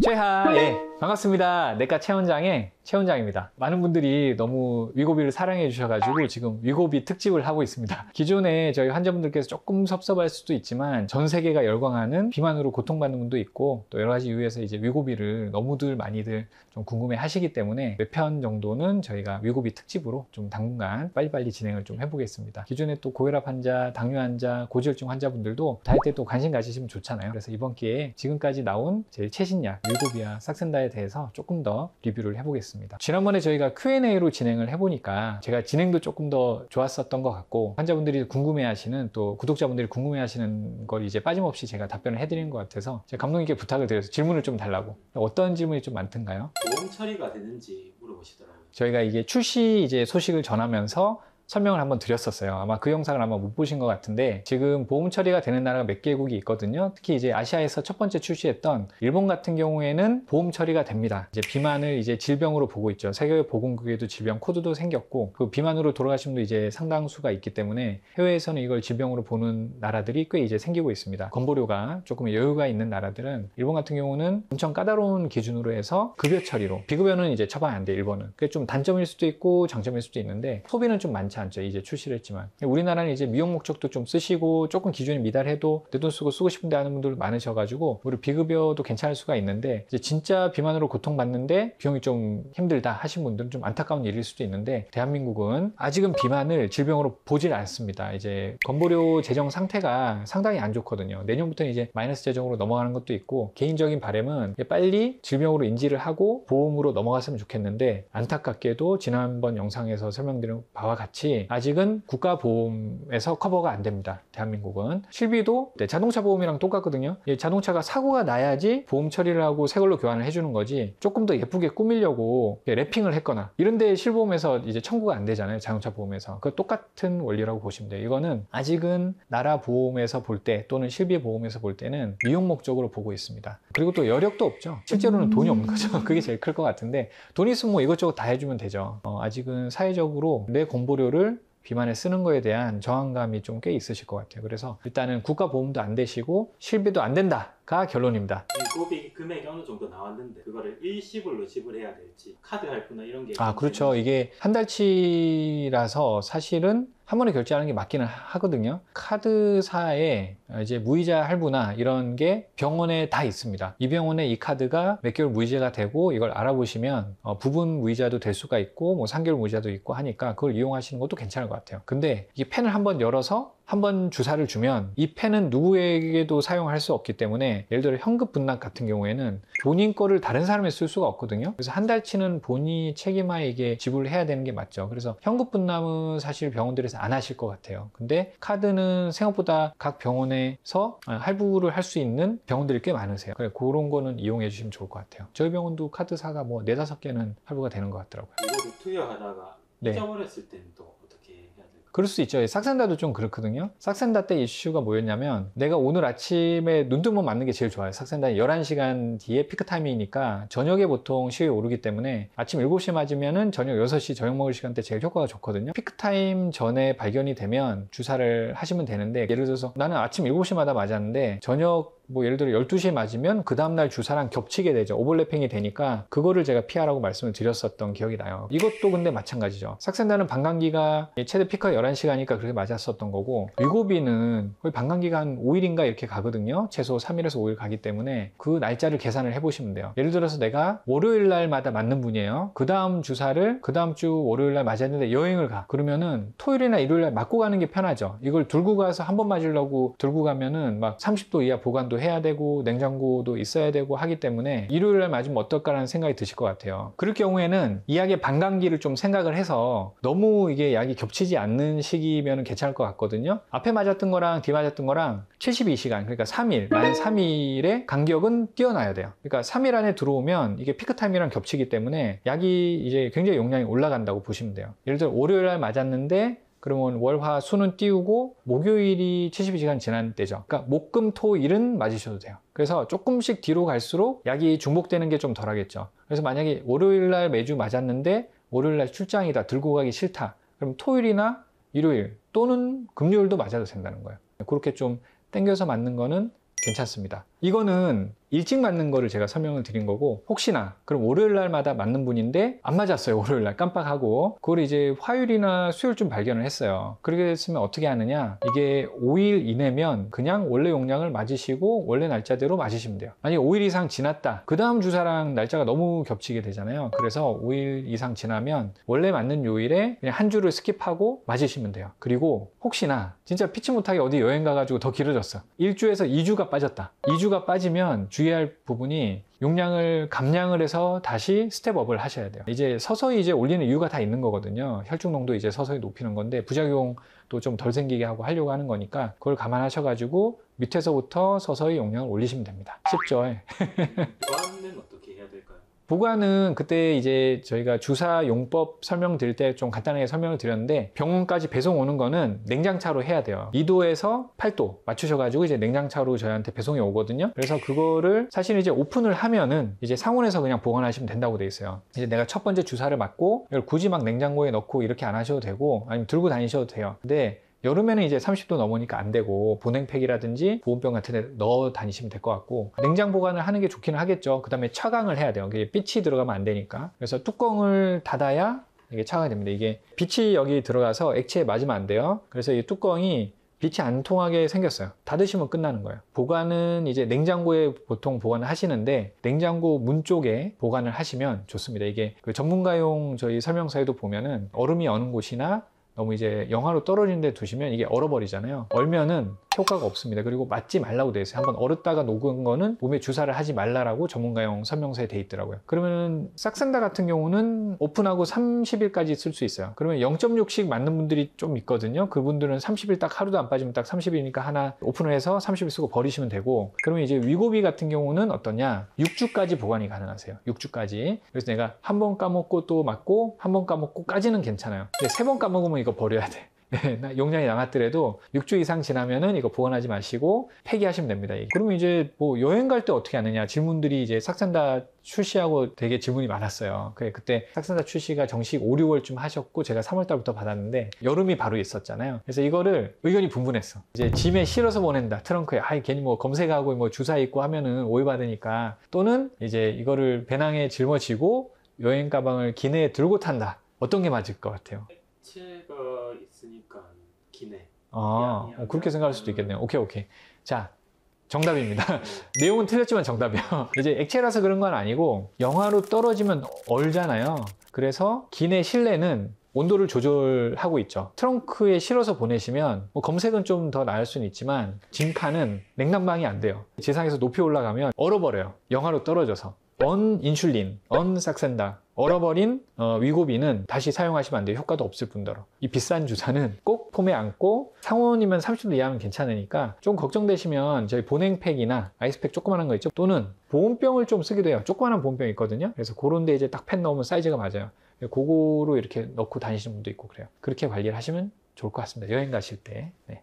최하, 예, 반갑습니다. 내과 최원장의 최원장입니다. 많은 분들이 너무 위고비를 사랑해 주셔가지고 지금 위고비 특집을 하고 있습니다. 기존에 저희 환자분들께서 조금 섭섭할 수도 있지만 전 세계가 열광하는 비만으로 고통받는 분도 있고 또 여러 가지 이유에서 이제 위고비를 너무들 많이들 좀 궁금해 하시기 때문에 몇 편 정도는 저희가 위고비 특집으로 좀 당분간 빨리빨리 진행을 좀 해보겠습니다. 기존에 또 고혈압 환자, 당뇨 환자, 고지혈증 환자분들도 다이어트에 또 관심 가지시면 좋잖아요. 그래서 이번 기회에 지금까지 나온 제일 최신약 위고비와 삭센다에 대해서 조금 더 리뷰를 해보겠습니다. 지난번에 저희가 Q&A로 진행을 해보니까 제가 진행도 조금 더 좋았었던 것 같고 환자분들이 궁금해하시는 또 구독자분들이 궁금해하시는 걸 이제 빠짐없이 제가 답변을 해드리는 것 같아서 제가 감독님께 부탁을 드려서 질문을 좀 달라고. 어떤 질문이 좀 많던가요? 보험 처리가 되는지 물어보시더라고요. 저희가 이게 출시 이제 소식을 전하면서 설명을 한번 드렸었어요. 아마 그 영상을 아마 못 보신 것 같은데 지금 보험 처리가 되는 나라가 몇 개국이 있거든요. 특히 이제 아시아에서 첫 번째 출시했던 일본 같은 경우에는 보험 처리가 됩니다. 이제 비만을 이제 질병으로 보고 있죠. 세계보건국에도 질병 코드도 생겼고 그 비만으로 돌아가신 분도 이제 상당수가 있기 때문에 해외에서는 이걸 질병으로 보는 나라들이 꽤 이제 생기고 있습니다. 건보료가 조금 여유가 있는 나라들은 일본 같은 경우는 엄청 까다로운 기준으로 해서 급여 처리로 비급여는 이제 처방 안 돼. 일본은 그게 좀 단점일 수도 있고 장점일 수도 있는데 소비는 좀 많지 않죠. 이제 출시를 했지만 우리나라는 이제 미용 목적도 좀 쓰시고 조금 기준이 미달해도 내 돈 쓰고 싶은데 하는 분들 많으셔가지고 우리 비급여도 괜찮을 수가 있는데 이제 진짜 비만으로 고통받는데 비용이 좀 힘들다 하신 분들은 좀 안타까운 일일 수도 있는데 대한민국은 아직은 비만을 질병으로 보질 않습니다. 이제 건보료 재정 상태가 상당히 안 좋거든요. 내년부터는 이제 마이너스 재정으로 넘어가는 것도 있고 개인적인 바람은 빨리 질병으로 인지를 하고 보험으로 넘어갔으면 좋겠는데 안타깝게도 지난번 영상에서 설명드린 바와 같이 아직은 국가보험에서 커버가 안 됩니다. 대한민국은. 실비도 자동차 보험이랑 똑같거든요. 자동차가 사고가 나야지 보험 처리를 하고 새 걸로 교환을 해주는 거지 조금 더 예쁘게 꾸미려고 랩핑을 했거나 이런데 실보험에서 이제 청구가 안 되잖아요. 자동차 보험에서. 그 똑같은 원리라고 보시면 돼요. 이거는 아직은 나라 보험에서 볼 때 또는 실비 보험에서 볼 때는 미용 목적으로 보고 있습니다. 그리고 또 여력도 없죠. 실제로는 돈이 없는 거죠. 그게 제일 클 것 같은데 돈 있으면 뭐 이것저것 다 해주면 되죠. 아직은 사회적으로 내 건보료를 비만에 쓰는 거에 대한 저항감이 좀 꽤 있으실 것 같아요. 그래서 일단은 국가보험도 안 되시고 실비도 안 된다가 결론입니다. 위고비 금액이 어느 정도 나왔는데 그거를 일시불로 지불해야 될지 카드 할부나 이런 게 그렇죠. 이게 한 달치라서 사실은 한 번에 결제하는 게 맞기는 하거든요. 카드사에 이제 무이자 할부나 이런 게 병원에 다 있습니다. 이 병원에 이 카드가 몇 개월 무이자가 되고 이걸 알아보시면 부분 무이자도 될 수가 있고 뭐 3개월 무이자도 있고 하니까 그걸 이용하시는 것도 괜찮을 것 같아요. 근데 이 펜을 한번 열어서 한번 주사를 주면 이 펜은 누구에게도 사용할 수 없기 때문에 예를 들어 현금 분납 같은 경우에는 본인 거를 다른 사람이 쓸 수가 없거든요. 그래서 한 달치는 본인이 책임하에 이게 지불을 해야 되는 게 맞죠. 그래서 현금 분납은 사실 병원들에서 안 하실 것 같아요. 근데 카드는 생각보다 각 병원에서 할부를 할 수 있는 병원들이 꽤 많으세요. 그래 그런 거는 이용해 주시면 좋을 것 같아요. 저희 병원도 카드사가 뭐 4-5개는 할부가 되는 것 같더라고요. 이거를 투여하다가 잊어버렸을 때는 또 어떻게 해야 될까요? 그럴 수 있죠. 삭센다도 좀 그렇거든요. 삭센다 때 이슈가 뭐였냐면 내가 오늘 아침에 눈 뜨면 맞는 게 제일 좋아요. 삭센다는 11시간 뒤에 피크 타임이니까 저녁에 보통 시효에 오르기 때문에 아침 7시에 맞으면은 저녁 6시 저녁 먹을 시간대 제일 효과가 좋거든요. 피크 타임 전에 발견이 되면 주사를 하시면 되는데 예를 들어서 나는 아침 7시마다 맞았는데 저녁 뭐 예를 들어 12시에 맞으면 그 다음날 주사랑 겹치게 되죠. 오버래핑이 되니까 그거를 제가 피하라고 말씀을 드렸었던 기억이 나요. 이것도 근데 마찬가지죠. 삭센다는 방광기가 최대 피크가 11시간이니까 그렇게 맞았었던 거고 위고비는 거의 방광기가 한 5일인가 이렇게 가거든요. 최소 3일에서 5일 가기 때문에 그 날짜를 계산을 해보시면 돼요. 예를 들어서 내가 월요일 날마다 맞는 분이에요. 그 다음 주사를 그 다음 주 월요일 날 맞았는데 여행을 가. 그러면은 토요일이나 일요일 날 맞고 가는 게 편하죠. 이걸 들고 가서 한 번 맞으려고 들고 가면은 막 30도 이하 보관도 해야 되고 냉장고도 있어야 되고 하기 때문에 일요일날 맞으면 어떨까라는 생각이 드실 것 같아요. 그럴 경우에는 이 약의 방광기를 좀 생각을 해서 너무 이게 약이 겹치지 않는 시기면 괜찮을 것 같거든요. 앞에 맞았던 거랑 뒤에 맞았던 거랑 72시간 그러니까 3일 만 3일의 간격은 띄어놔야 돼요. 그러니까 3일 안에 들어오면 이게 피크타임이랑 겹치기 때문에 약이 이제 굉장히 용량이 올라간다고 보시면 돼요. 예를 들어 월요일날 맞았는데 그러면 월, 화, 수는 띄우고 목요일이 72시간 지난 때죠. 그러니까 목, 금, 토, 일은 맞으셔도 돼요. 그래서 조금씩 뒤로 갈수록 약이 중복되는 게 좀 덜하겠죠. 그래서 만약에 월요일날 매주 맞았는데 월요일날 출장이다, 들고 가기 싫다. 그럼 토요일이나 일요일 또는 금요일도 맞아도 된다는 거예요. 그렇게 좀 땡겨서 맞는 거는 괜찮습니다. 이거는 일찍 맞는 거를 제가 설명을 드린 거고, 혹시나 그럼 월요일 날마다 맞는 분인데 안 맞았어요. 월요일 날 깜빡하고 그걸 이제 화요일이나 수요일쯤 발견을 했어요. 그렇게 됐으면 어떻게 하느냐, 이게 5일 이내면 그냥 원래 용량을 맞으시고 원래 날짜대로 맞으시면 돼요. 만약에 5일 이상 지났다, 그 다음 주사랑 날짜가 너무 겹치게 되잖아요. 그래서 5일 이상 지나면 원래 맞는 요일에 그냥 한 주를 스킵하고 맞으시면 돼요. 그리고 혹시나 진짜 피치 못하게 어디 여행 가가지고 더 길어졌어, 1주에서 2주가 빠졌다. 2주가 빠지면 주의할 부분이 용량을 감량을 해서 다시 스텝업을 하셔야 돼요. 이제 서서히 이제 올리는 이유가 다 있는 거거든요. 혈중 농도 이제 서서히 높이는 건데 부작용도 좀 덜 생기게 하려고 하는 거니까 그걸 감안하셔가지고 밑에서부터 서서히 용량을 올리시면 됩니다. 쉽죠? 보관은 어떻게 해야 될까요? 보관은 그때 이제 저희가 주사 용법 설명드릴 때 좀 간단하게 설명을 드렸는데, 병원까지 배송 오는 거는 냉장차로 해야 돼요. 2도에서 8도 맞추셔가지고 이제 냉장차로 저희한테 배송이 오거든요. 그래서 그거를 사실 이제 오픈을 하면은 이제 상온에서 그냥 보관하시면 된다고 돼 있어요. 이제 내가 첫 번째 주사를 맞고 이걸 굳이 막 냉장고에 넣고 이렇게 안 하셔도 되고, 아니면 들고 다니셔도 돼요. 근데 여름에는 이제 30도 넘으니까 안 되고 보냉팩이라든지 보온병 같은 데 넣어 다니시면 될 것 같고, 냉장 보관을 하는 게 좋기는 하겠죠. 그 다음에 차광을 해야 돼요. 이게 빛이 들어가면 안 되니까. 그래서 뚜껑을 닫아야 이게 차가 됩니다. 이게 빛이 여기 들어가서 액체에 맞으면 안 돼요. 그래서 이 뚜껑이 빛이 안 통하게 생겼어요. 닫으시면 끝나는 거예요. 보관은 이제 냉장고에 보통 보관을 하시는데 냉장고 문 쪽에 보관을 하시면 좋습니다. 이게 그 전문가용 저희 설명서에도 보면은 얼음이 어는 곳이나 너무 이제 영하로 떨어진 데 두시면 이게 얼어버리잖아요. 얼면은 효과가 없습니다. 그리고 맞지 말라고 돼 있어요. 한번 얼었다가 녹은 거는 몸에 주사를 하지 말라라고 전문가용 설명서에 돼 있더라고요. 그러면 싹센다 같은 경우는 오픈하고 30일까지 쓸 수 있어요. 그러면 0.6씩 맞는 분들이 좀 있거든요. 그분들은 30일 딱 하루도 안 빠지면 딱 30일이니까 하나 오픈을 해서 30일 쓰고 버리시면 되고, 그러면 이제 위고비 같은 경우는 어떠냐, 6주까지 보관이 가능하세요. 6주까지. 그래서 내가 한 번 까먹고 또 맞고 한 번 까먹고까지는 괜찮아요. 근데 3번 까먹으면 이거 버려야 돼. 네, 용량이 남았더라도 6주 이상 지나면은 이거 보관하지 마시고 폐기하시면 됩니다. 그러면 이제 뭐 여행 갈 때 어떻게 하느냐 질문들이 이제 싹센다 출시하고 되게 질문이 많았어요. 그때 싹센다 출시가 정식 5, 6월쯤 하셨고 제가 3월 달부터 받았는데 여름이 바로 있었잖아요. 그래서 이거를 의견이 분분했어. 이제 짐에 실어서 보낸다, 트렁크에. 괜히 뭐 검색하고 뭐 주사 있고 하면은 오해받으니까. 또는 이제 이거를 배낭에 짊어지고 여행 가방을 기내에 들고 탄다. 어떤 게 맞을 것 같아요? 액체가 있으니까 기내. 그렇게 생각할 수도 있겠네요. 오케이. 자, 정답입니다. 내용은 틀렸지만 정답이요. 이제 액체라서 그런 건 아니고 영하로 떨어지면 얼잖아요. 그래서 기내 실내는 온도를 조절하고 있죠. 트렁크에 실어서 보내시면 뭐 검색은 좀 더 나을 수는 있지만 짐칸은 냉난방이 안 돼요. 지상에서 높이 올라가면 얼어버려요. 영하로 떨어져서. 언인슐린, 언삭센다, 얼어버린 위고비는 다시 사용하시면 안 돼요. 효과도 없을 뿐더러. 이 비싼 주사는 꼭 폼에 안고, 상온이면 30도 이하면 괜찮으니까 좀 걱정되시면 저희 보냉팩이나 아이스팩 조그만한 거 있죠. 또는 보온병을 좀 쓰기도 해요. 조그만한 보온병 있거든요. 그래서 그런 데 이제 딱 펜 넣으면 사이즈가 맞아요. 그거로 이렇게 넣고 다니시는 분도 있고 그래요. 그렇게 관리를 하시면 좋을 것 같습니다. 여행 가실 때. 네.